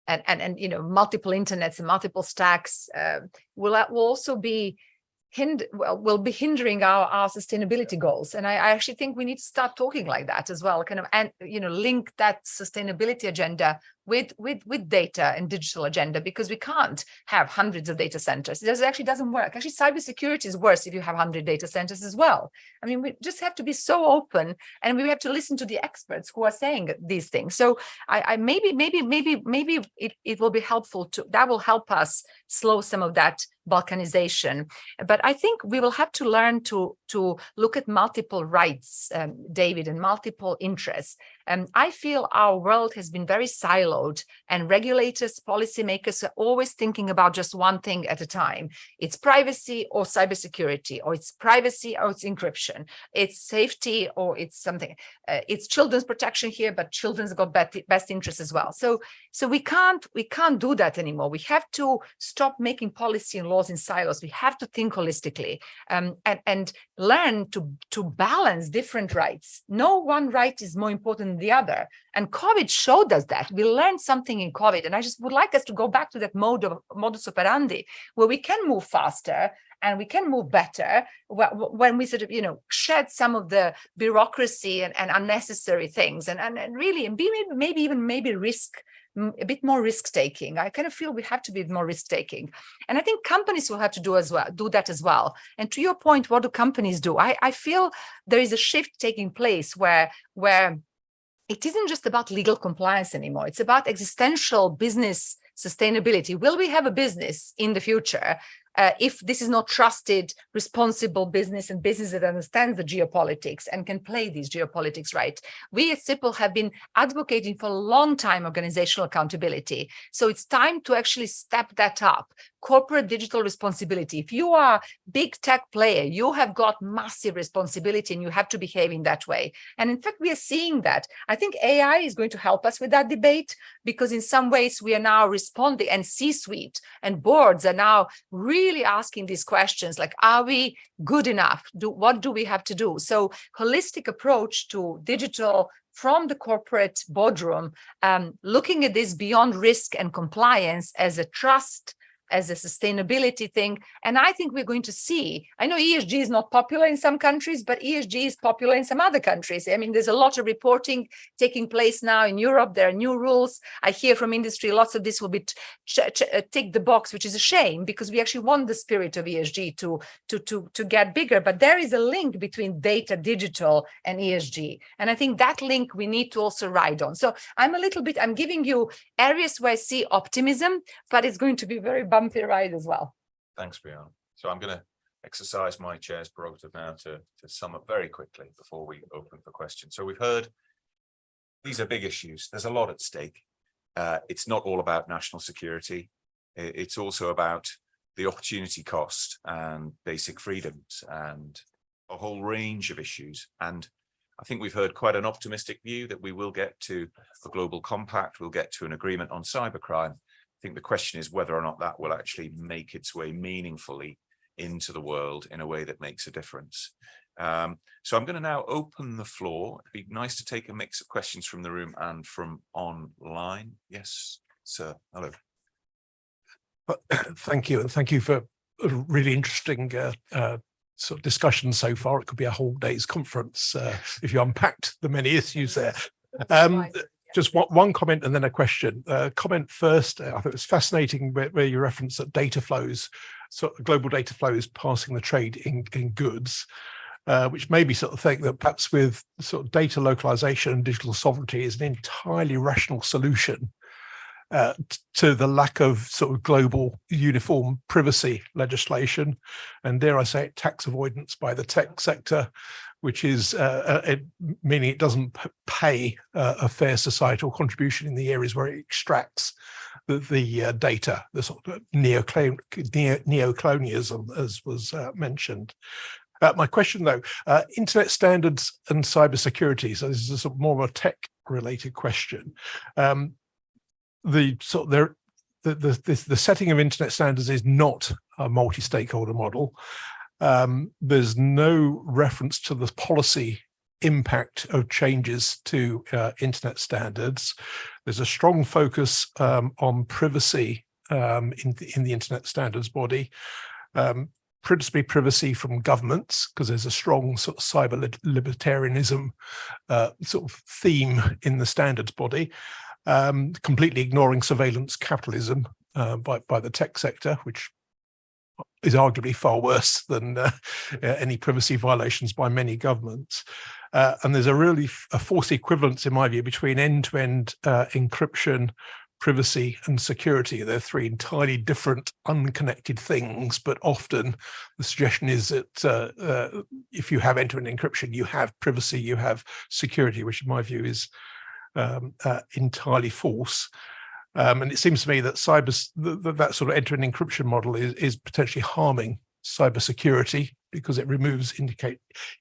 and multiple internets and multiple stacks will also be hindering our sustainability goals. And I actually think we need to start talking like that as well, kind of, and link that sustainability agenda with data and digital agenda, because we can't have hundreds of data centers. It actually doesn't work. Actually, cybersecurity is worse if you have 100 data centers as well. I mean, we just have to be so open, and we have to listen to the experts who are saying these things. So I maybe it will be helpful that will help us slow some of that balkanization. But I think we will have to learn to look at multiple rights, David, and multiple interests. I feel our world has been very siloed, and regulators, policymakers are always thinking about just one thing at a time. It's privacy or cybersecurity, or it's privacy or it's encryption. It's safety or it's something. It's children's protection here, but children's got best interests as well. So we can't do that anymore. We have to stop making policy and laws in silos. We have to think holistically and learn to balance different rights. No one right is more important than the other. And COVID showed us that. We learned something in COVID. And I just would like us to go back to that modus operandi, where we can move faster and we can move better when we sort of, shed some of the bureaucracy and unnecessary things and really be maybe risk a bit more risk taking. I kind of feel we have to be more risk taking, and I think companies will have to do that as well. And to your point, what do companies do? I feel there is a shift taking place where it isn't just about legal compliance anymore. It's about existential business sustainability. Will we have a business in the future if this is not trusted, responsible business and business that understands the geopolitics and can play these geopolitics right? We at CIPL have been advocating for a long time organizational accountability. So it's time to actually step that up. corporate digital responsibility. If you are big tech player, you have got massive responsibility and you have to behave in that way. And in fact, we are seeing that. I think AI is going to help us with that debate, because in some ways we are now responding, and C-suite and boards are now really asking these questions like, are we good enough? What do we have to do? So holistic approach to digital from the corporate boardroom, looking at this beyond risk and compliance as a trust, as a sustainability thing. And I think we're going to see, I know ESG is not popular in some countries, but ESG is popular in some other countries. I mean, there's a lot of reporting taking place now in Europe. There are new rules. I hear from industry, lots of this will be tick the box, which is a shame, because we actually want the spirit of ESG to get bigger. But there is a link between data, digital, and ESG. And I think that link we need to also ride on. So I'm giving you areas where I see optimism, but it's going to be very bumpy ride as well. Thanks, Bojana. So I'm going to exercise my chair's prerogative now to sum up very quickly before we open for questions. So we've heard these are big issues. There's a lot at stake. It's not all about national security. It's also about the opportunity cost and basic freedoms and a whole range of issues. And I think we've heard quite an optimistic view that we will get to a global compact, we'll get to an agreement on cybercrime. I think the question is whether or not that will actually make its way meaningfully into the world in a way that makes a difference. So I'm going to now open the floor. It'd be nice to take a mix of questions from the room and from online. Yes, sir. Hello. Thank you. And thank you for a really interesting sort of discussion so far. It could be a whole day's conference if you unpacked the many issues there. Just one comment and then a question. Comment first, I thought it was fascinating where you referenced that data flows, so global data flows passing the trade in goods, which made me sort of think that perhaps with sort of data localization and digital sovereignty is an entirely rational solution to the lack of sort of global uniform privacy legislation, and dare I say it, tax avoidance by the tech sector, which is meaning it doesn't pay a fair societal contribution in the areas where it extracts the data, the sort of neocolonialism, as was mentioned. My question, though, internet standards and cybersecurity. So this is a sort of more of a tech-related question. The setting of internet standards is not a multi-stakeholder model. There's no reference to the policy impact of changes to internet standards. There's a strong focus on privacy in the internet standards body, principally privacy from governments, because there's a strong sort of cyber libertarianism sort of theme in the standards body, completely ignoring surveillance capitalism by the tech sector, which is arguably far worse than any privacy violations by many governments. And there's a forced equivalence, in my view, between end-to-end encryption, privacy, and security. They're three entirely different, unconnected things, but often the suggestion is that if you have end-to-end encryption, you have privacy, you have security, which in my view is entirely false. And it seems to me that that sort of end-to-end encryption model is potentially harming cybersecurity, because it removes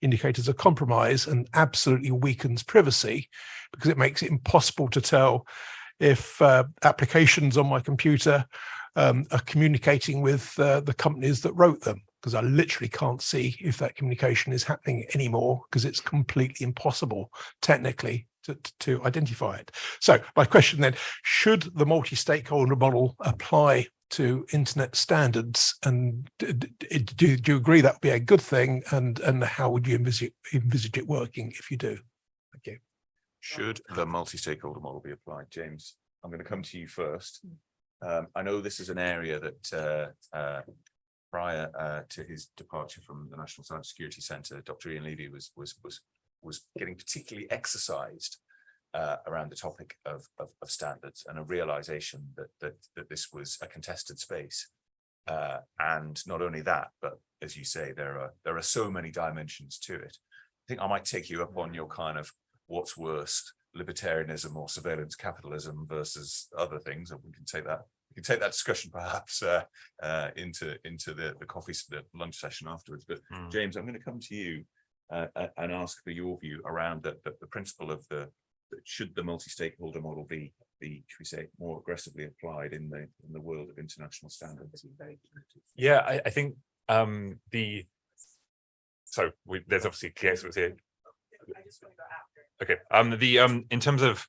indicators of compromise and absolutely weakens privacy, because it makes it impossible to tell if applications on my computer are communicating with the companies that wrote them, because I literally can't see if that communication is happening anymore, because it's completely impossible technically to identify it. So my question then, should the multi-stakeholder model apply to internet standards, and do you agree that would be a good thing, and how would you envisage it working if you do? Thank you. Should the multi-stakeholder model be applied? James, I'm going to come to you first. I know this is an area that prior to his departure from the National Cybersecurity Centre, Dr. Ian Levy was getting particularly exercised around the topic of standards, and a realization that this was a contested space. And not only that, but as you say, there are so many dimensions to it. I think I might take you up on your kind of what's worse, libertarianism or surveillance capitalism versus other things, and we can take that can take that discussion perhaps into the coffee, the lunch session afterwards. But James, I'm going to come to you and ask for your view around the principle of should the multi-stakeholder model be, should we say, more aggressively applied in the world of international standards? Yeah, I think there's obviously clear sort of here. Okay. In terms of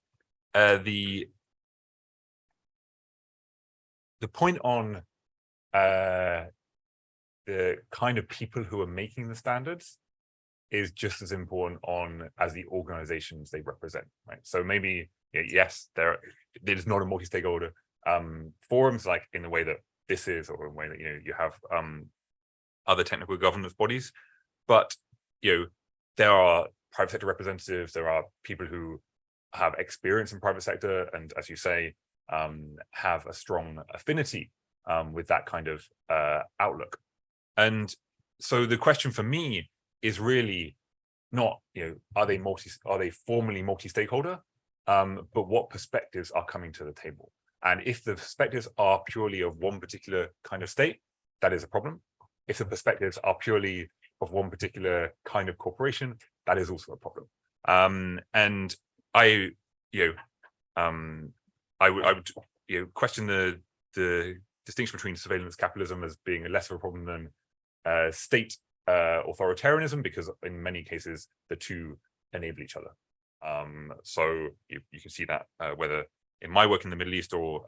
the point on the kind of people who are making the standards is just as important as the organizations they represent, right? So maybe, yes, there is not a multi-stakeholder forums like in the way that this is, or in the way that you have other technical governance bodies, but there are private sector representatives, there are people who have experience in private sector, and as you say, have a strong affinity with that kind of outlook. And so the question for me is really not, are they formally multi-stakeholder, but what perspectives are coming to the table? And if the perspectives are purely of one particular kind of state, that is a problem. If the perspectives are purely of one particular kind of corporation, that is also a problem. And I would question the distinction between surveillance capitalism as being less of a problem than state authoritarianism, because in many cases the two enable each other. So you can see that whether in my work in the Middle East or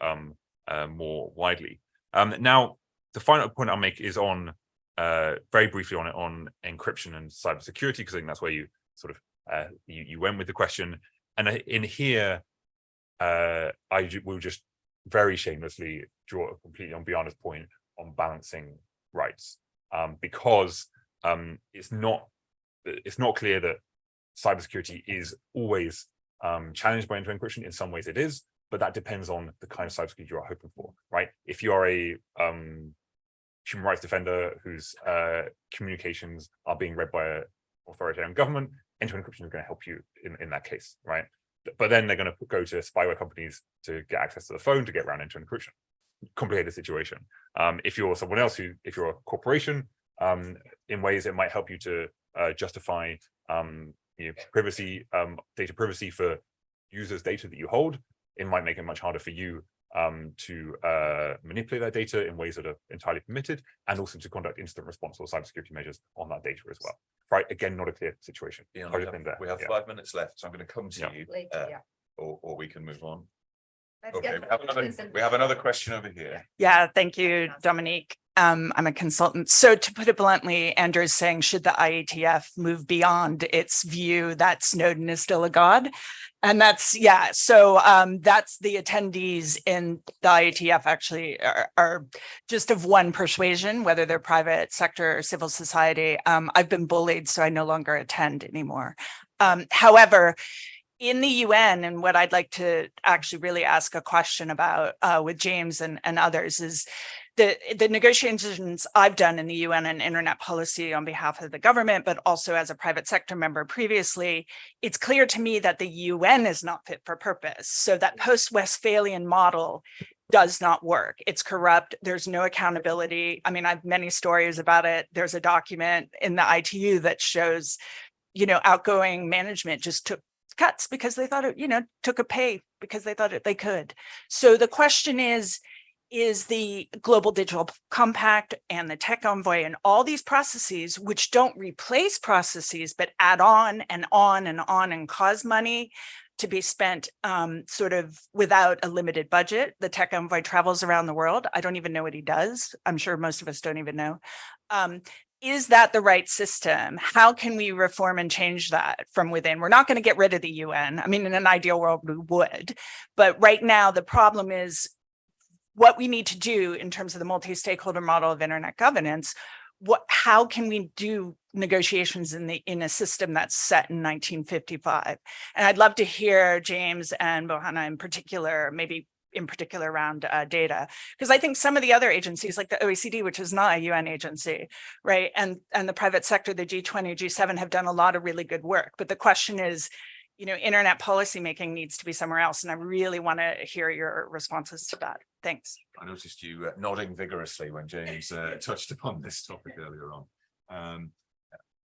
more widely. Now, the final point I'll make is on very briefly on encryption and cybersecurity, because I think that's where you sort of you went with the question. And in here, I will just very shamelessly draw completely on Bojana's point on balancing rights, because it's not clear that cybersecurity is always challenged by end-to-end encryption. In some ways it is, but that depends on the kind of cybersecurity you are hoping for, right? If you are a human rights defender whose communications are being read by an authoritarian government, end-to-end encryption is going to help you in that case, right? But then they're going to go to spyware companies to get access to the phone to get around end-to-end encryption. Complicated situation. If you're someone else if you're a corporation, in ways it might help you to justify privacy, data privacy for users' data that you hold. It might make it much harder for you to manipulate that data in ways that are entirely permitted, and also to conduct instant response or cybersecurity measures on that data as well. Right? Again, not a clear situation. We have 5 minutes left, so I'm going to come to you, or we can move on. Okay, we have another question over here. Yeah, thank you, Dominique. I'm a consultant. So to put it bluntly, Andrew's saying, should the IETF move beyond its view that Snowden is still a god? And that's, so that's the attendees in the IETF actually are just of one persuasion, whether they're private sector or civil society. I've been bullied, so I no longer attend anymore. However, in the UN, and what I'd like to actually really ask a question about with James and others is the negotiations I've done in the UN and internet policy on behalf of the government, but also as a private sector member previously, it's clear to me that the UN is not fit for purpose. So that post-Westphalian model does not work. It's corrupt. There's no accountability. I mean, I have many stories about it. There's a document in the ITU that shows, outgoing management just took cuts because they thought it, took a pay because they thought they could. So the question is the Global Digital Compact and the Tech Envoy and all these processes, which don't replace processes, but add on and on and on and cause money to be spent sort of without a limited budget. The Tech Envoy travels around the world. I don't even know what he does. I'm sure most of us don't even know. Is that the right system? How can we reform and change that from within? We're not going to get rid of the UN. I mean, in an ideal world, we would. But right now, the problem is what we need to do in terms of the multi-stakeholder model of internet governance. How can we do negotiations in a system that's set in 1955? And I'd love to hear James and Bojana in particular, maybe in particular around data, because I think some of the other agencies like the OECD, which is not a UN agency, right, and the private sector, the G20, G7 have done a lot of really good work. But the question is, internet policymaking needs to be somewhere else. And I really want to hear your responses to that. Thanks. I noticed you nodding vigorously when James touched upon this topic earlier on.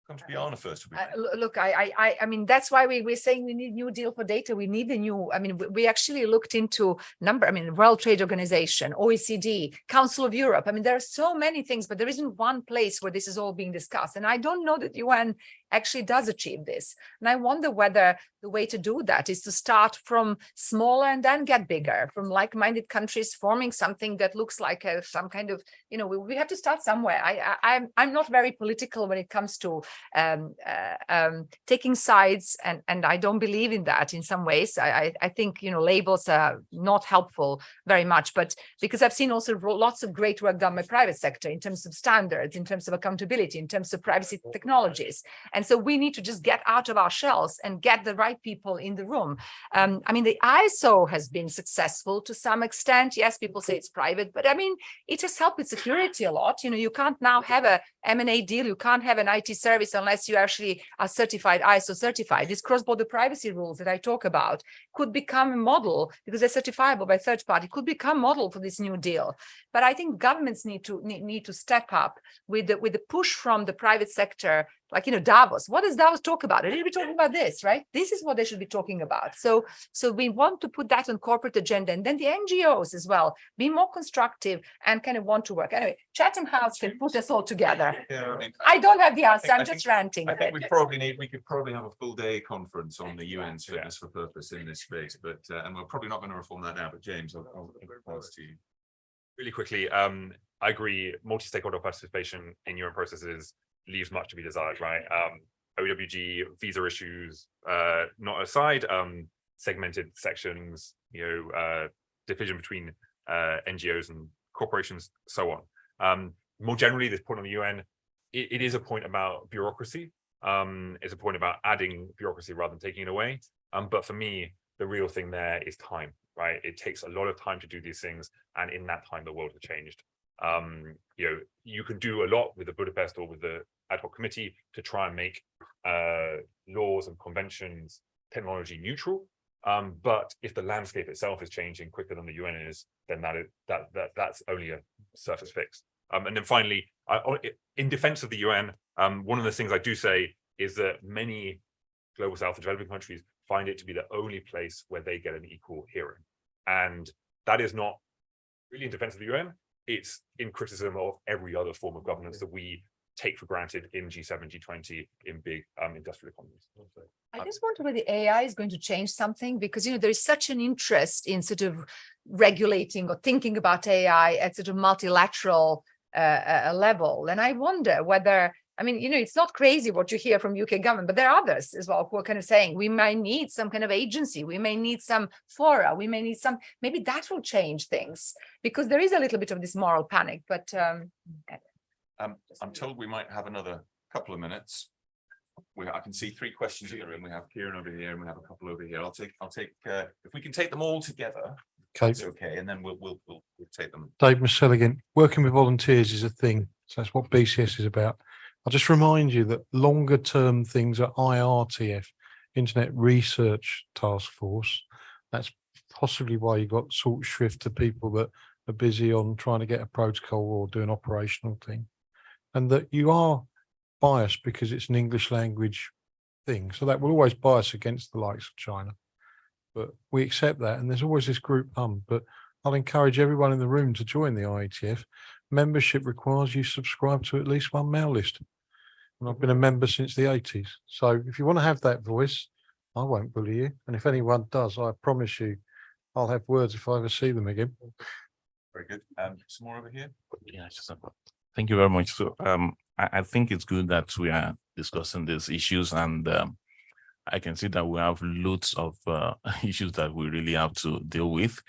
Come to Bojana first. Look, I mean, that's why we're saying we need new deal for data. We need the new, I mean, we actually looked into World Trade Organization, OECD, Council of Europe. I mean, there are so many things, but there isn't one place where this is all being discussed. And I don't know that UN actually does achieve this. And I wonder whether the way to do that is to start from smaller and then get bigger, from like-minded countries forming something that looks like some kind of, we have to start somewhere. I'm not very political when it comes to taking sides, and I don't believe in that in some ways. I think labels are not helpful very much, but because I've seen also lots of great work done by private sector in terms of standards, in terms of accountability, in terms of privacy technologies. And so we need to just get out of our shells and get the right people in the room. I mean, the ISO has been successful to some extent. Yes, people say it's private, but I mean, it has helped with security a lot. You can't now have a M&A deal. You can't have an IT service unless you actually are certified, ISO certified. These cross-border privacy rules that I talk about could become a model, because they're certifiable by third party, could become model for this new deal. But I think governments need to step up with the push from the private sector, like Davos. What does Davos talk about? They need to be talking about this, right? This is what they should be talking about. So we want to put that on corporate agenda, and then the NGOs as well be more constructive and kind of want to work. Anyway, Chatham House can put us all together. Yeah, I don't have the answer. I'm just ranting. I think we could probably have a full day conference on the UN's fitness for purpose in this space, but and we're probably not going to reform that now. But James, I'll pass to you. Really quickly, I agree. Multi-stakeholder participation in UN processes leaves much to be desired, right? OWG, visa issues, not aside, segmented sections, division between NGOs and corporations, so on. More generally, this point on the UN, it is a point about bureaucracy. It's a point about adding bureaucracy rather than taking it away. But for me, the real thing there is time, right? It takes a lot of time to do these things, and in that time, the world has changed. You can do a lot with the Budapest or with the ad hoc committee to try and make laws and conventions technology neutral. But if the landscape itself is changing quicker than the UN is, then that's only a surface fix. And then finally, in defense of the UN, one of the things I do say is that many global South and developing countries find it to be the only place where they get an equal hearing. And that is not really in defense of the UN. It's in criticism of every other form of governance that we take for granted in G7, G20, in big industrial economies. I just wonder whether AI is going to change something, because there is such an interest in sort of regulating or thinking about AI at sort of multilateral level. And I wonder whether, it's not crazy what you hear from UK government, but there are others as well who are kind of saying we might need some kind of agency, we may need some fora, we may need maybe that will change things, because there is a little bit of this moral panic. But I'm told we might have another couple of minutes. I can see 3 questions in the room. We have Kieran over here and we have a couple over here. I'll take if we can take them all together. Okay. It's okay, and then we'll take them. Dave Michelle again. Working with volunteers is a thing. So that's what BCS is about. I'll just remind you that longer term things are IRTF, Internet Research Task Force. That's possibly why you got short shrift to people that are busy on trying to get a protocol or do an operational thing. And that you are biased because it's an English language thing. So that will always bias against the likes of China. But we accept that. And there's always this group but I'll encourage everyone in the room to join the IETF. Membership requires you subscribe to at least one mail list. And I've been a member since the 80s. So if you want to have that voice, I won't bully you. And if anyone does, I promise you, I'll have words if I ever see them again. Very good. Some more over here. Yeah, thank you very much. So I think it's good that we are discussing these issues, and I can see that we have loads of issues that we really have to deal with.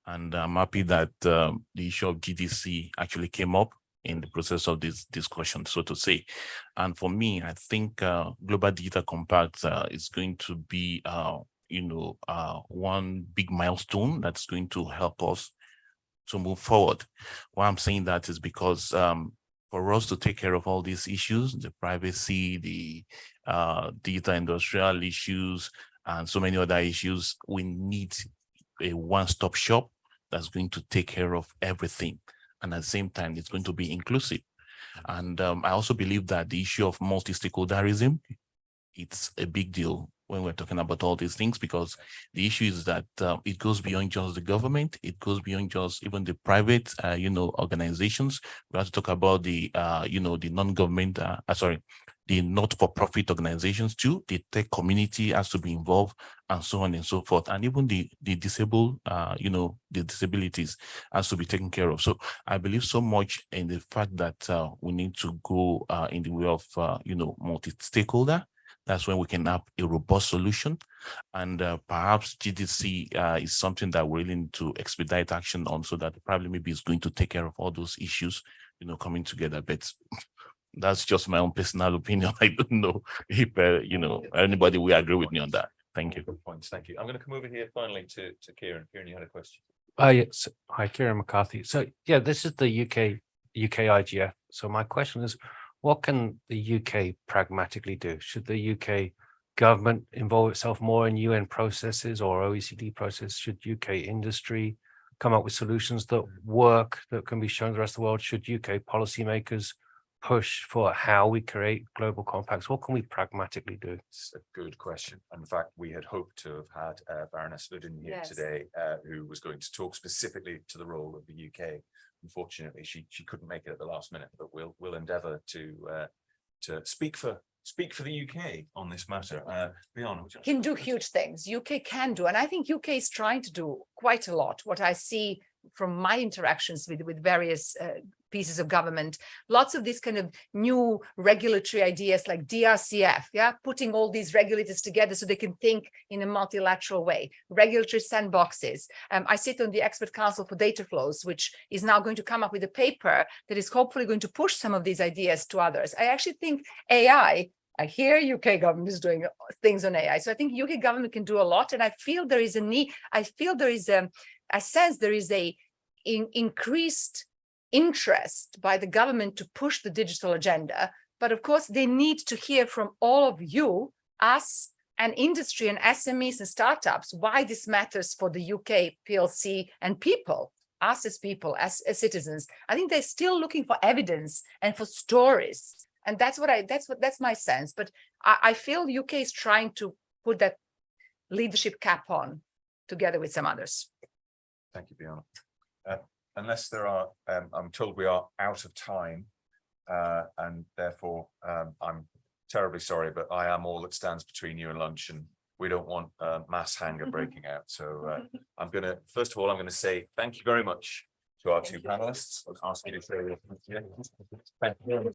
And I'm happy that the issue of GDC actually came up in the process of this discussion, so to say. And for me, I think Global Digital Compact is going to be, one big milestone that's going to help us to move forward. Why I'm saying that is because for us to take care of all these issues, the privacy, the digital industrial issues, and so many other issues. We need a one-stop shop that's going to take care of everything. And at the same time, it's going to be inclusive. And I also believe that the issue of multi-stakeholderism, it's a big deal when we're talking about all these things, because the issue is that it goes beyond just the government. It goes beyond just even the private, organizations. We have to talk about the, the non-government, the not-for-profit organizations too. The tech community has to be involved, and so on and so forth. And even the disabled, the disabilities has to be taken care of. So I believe so much in the fact that we need to go in the way of, multi-stakeholder. That's when we can have a robust solution. And perhaps GDC is something that we're willing to expedite action on, so that probably maybe is going to take care of all those issues, coming together. But that's just my own personal opinion. I don't know if, anybody will agree with me on that. Thank you. Good points. Thank you. I'm going to come over here finally to Kieran. Kieran, you had a question. Yes. Hi, Kieran McCarthy. So yeah, this is the UK IGF. So my question is, what can the UK pragmatically do? Should the UK government involve itself more in UN processes or OECD processes? Should UK industry come up with solutions that work, that can be shown to the rest of the world? Should UK policymakers push for how we create global compacts? What can we pragmatically do? It's a good question. In fact, we had hoped to have had Baroness Ludin here Yes. today, who was going to talk specifically to the role of the UK. Unfortunately, she couldn't make it at the last minute, but we'll endeavour to speak for the UK on this matter. Bojana, would you- Can do huge things. UK can do, and I think UK is trying to do quite a lot. What I see from my interactions with various pieces of government, lots of these kind of new regulatory ideas like DRCF, putting all these regulators together so they can think in a multilateral way, regulatory sandboxes. I sit on the Expert Council for Data Flows, which is now going to come up with a paper that is hopefully going to push some of these ideas to others. I actually think AI, I hear UK government is doing things on AI. So I think UK government can do a lot. And I feel there is a need, I feel there is I sense there is a increased interest by the government to push the digital agenda. But of course, they need to hear from all of you, us, and industry and SMEs and startups, why this matters for the UK PLC and people, us as people, as citizens. I think they're still looking for evidence and for stories. And that's my sense. But I feel UK is trying to put that leadership cap on together with some others. Thank you, Bojana. Unless there are, I'm told we are out of time, and therefore I'm terribly sorry, but I am all that stands between you and lunch, and we don't want mass hunger breaking out. So I'm going to, first of all, I'm going to say thank you very much to our two panelists. I'll ask you to say, thank you very much.